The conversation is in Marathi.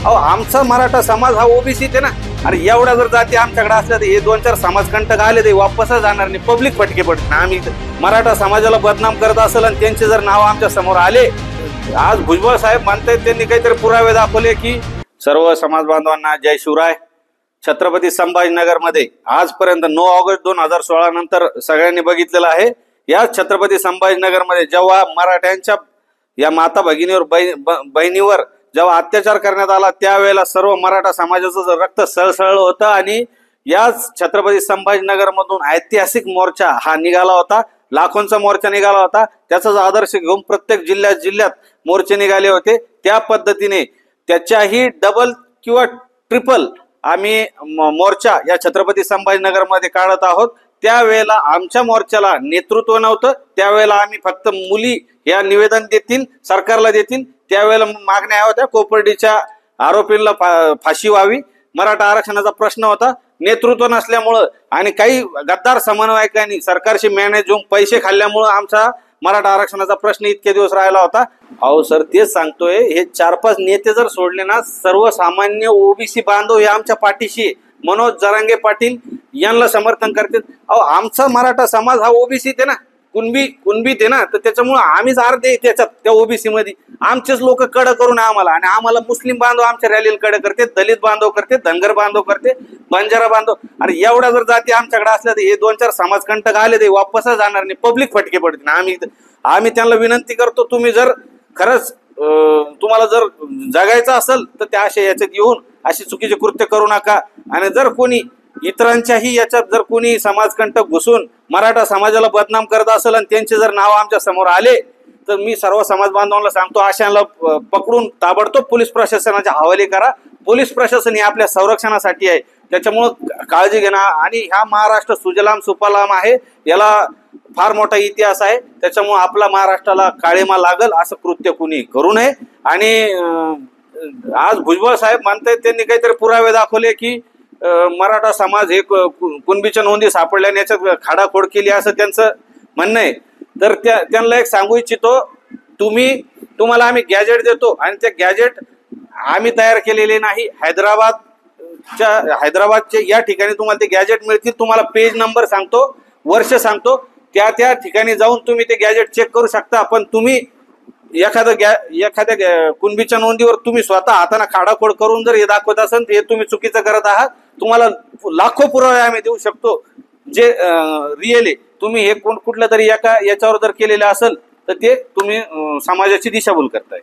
अहो आमचा मराठा समाज हा ओबीसी आहे ना। अरे एवढ्या जर जाती आमच्याकडे असल्या तर हे 2-4 समाजकंटक आले ते वापसच जाणार नाही, पब्लिक फटके पडणार। आम्ही मराठा समाजाला बदनाम करत असेल आणि त्यांचे जर नाव आमच्या समोर आले, आज भुजबळ साहेब म्हणतात त्यांनी काहीतरी पुरावे दाखवले की सर्व समाज बांधवांना जय शिवराय। छत्रपती संभाजीनगर मध्ये आजपर्यंत 9 ऑगस्ट 2016 नंतर सगळ्यांनी बघितलेलं आहे, या छत्रपती संभाजीनगर मध्ये जेव्हा मराठ्यांच्या या माता भगिनीवर बहिणीवर जेव्हा अत्याचार करण्यात आला त्यावेळेला सर्व मराठा समाजाचं रक्त सळसळलं होतं आणि याच छत्रपती संभाजीनगर मधून ऐतिहासिक मोर्चा हा निघाला होता। लाखोंचा मोर्चा निघाला होता, त्याचाच आदर्श घेऊन प्रत्येक जिल्ह्यात मोर्चे निघाले होते। त्या पद्धतीने त्याच्याही डबल किंवा ट्रिपल आम्ही मोर्चा या छत्रपती संभाजीनगर मध्ये काढत आहोत। त्यावेळेला आमच्या मोर्चाला नेतृत्व नव्हतं, त्यावेळेला आम्ही फक्त मुली या निवेदन देतील सरकारला देतील त्यावेळेला मागण्या होत्या, कोपर्डीच्या आरोपींना फाशी व्हावी, मराठा आरक्षणाचा प्रश्न होता। नेतृत्व नसल्यामुळं आणि काही गद्दार समन्वयकांनी सरकारशी मॅनेज होऊन पैसे खाल्ल्यामुळं आमचा मराठा आरक्षणाचा प्रश्न इतके दिवस राहिला होता। अहो सर तेच सांगतोय, हे 4-5 नेते जर सोडले ना, सर्वसामान्य ओबीसी बांधव हे आमच्या पाठीशी, मनोज जरांगे पाटील यांना समर्थन करतात। अहो आमचा मराठा समाज हा ओबीसी आहे ना, कुणबीत आहे ना, तर त्याच्यामुळे आम्हीच अर्धे त्याच्यात त्या ओबीसी मध्ये आमचेच लोक कड करून आम्हाला, आणि आम्हाला मुस्लिम बांधव आमच्या रॅलीला कड करते, दलित बांधव करते, धनगर बांधव करते, बंजारा बांधव। अरे एवढ्या जर जाती आमच्याकडे असल्या तर हे 2-4 समाजकंटक आले ते वापसच जाणार नाही, पब्लिक फटके पडतील। आम्ही त्यांना विनंती करतो, तुम्ही जर खरंच तुम्हाला जर जगायचं असेल तर त्या अशा याच्यात येऊन अशी चुकीचे कृत्य करू नका। आणि जर कोणी इतरांच्याही याच्यात जर कोणी समाजकंटक घुसून मराठा समाजाला बदनाम करत असेल आणि त्यांचे जर नाव आमच्या समोर आले तर मी सर्व समाज बांधवांना सांगतो, अशांना पकडून ताबडतोब पोलीस प्रशासनाच्या हवाले करा। पोलीस प्रशासन हे आपल्या संरक्षणासाठी आहे, त्याच्यामुळं काळजी घेणं। आणि ह्या महाराष्ट्र सुजलाम सुफलाम आहे, याला फार मोठा इतिहास आहे, त्याच्यामुळे आपला महाराष्ट्राला काळेमा लागल असं कृत्य कुणी करू नये। आणि आज भुजबळ साहेब म्हणतात त्यांनी काहीतरी पुरावे दाखवले की मराठा समाज हे कुणबीच्या नोंदी सापडल्याने याच्यात खाडाखोड केली असं त्यांचं म्हणणं आहे। तर त्यांना एक सांगू इच्छितो, तुम्हाला आम्ही गॅजेट देतो आणि ते गॅजेट आम्ही तयार केलेले नाही, हैदराबादचे या ठिकाणी तुम्हाला ते गॅजेट मिळतील। तुम्हाला पेज नंबर सांगतो, वर्ष सांगतो, त्या ठिकाणी जाऊन तुम्ही ते गॅजेट चेक करू शकता। पण तुम्ही एखाद्या कुणबीच्या नोंदीवर तुम्ही स्वतः हाताने खाडाखोड करून जर हे दाखवत असाल तर हे तुम्ही चुकीचं करत आहात। तुम्हाला लाखो पुरावे आम्ही देऊ शकतो जे रिअली तुम्ही हे कुठल्या तरी एका याच्यावर जर केलेलं असेल तर ते तुम्ही समाजाची दिशाभूल करताय।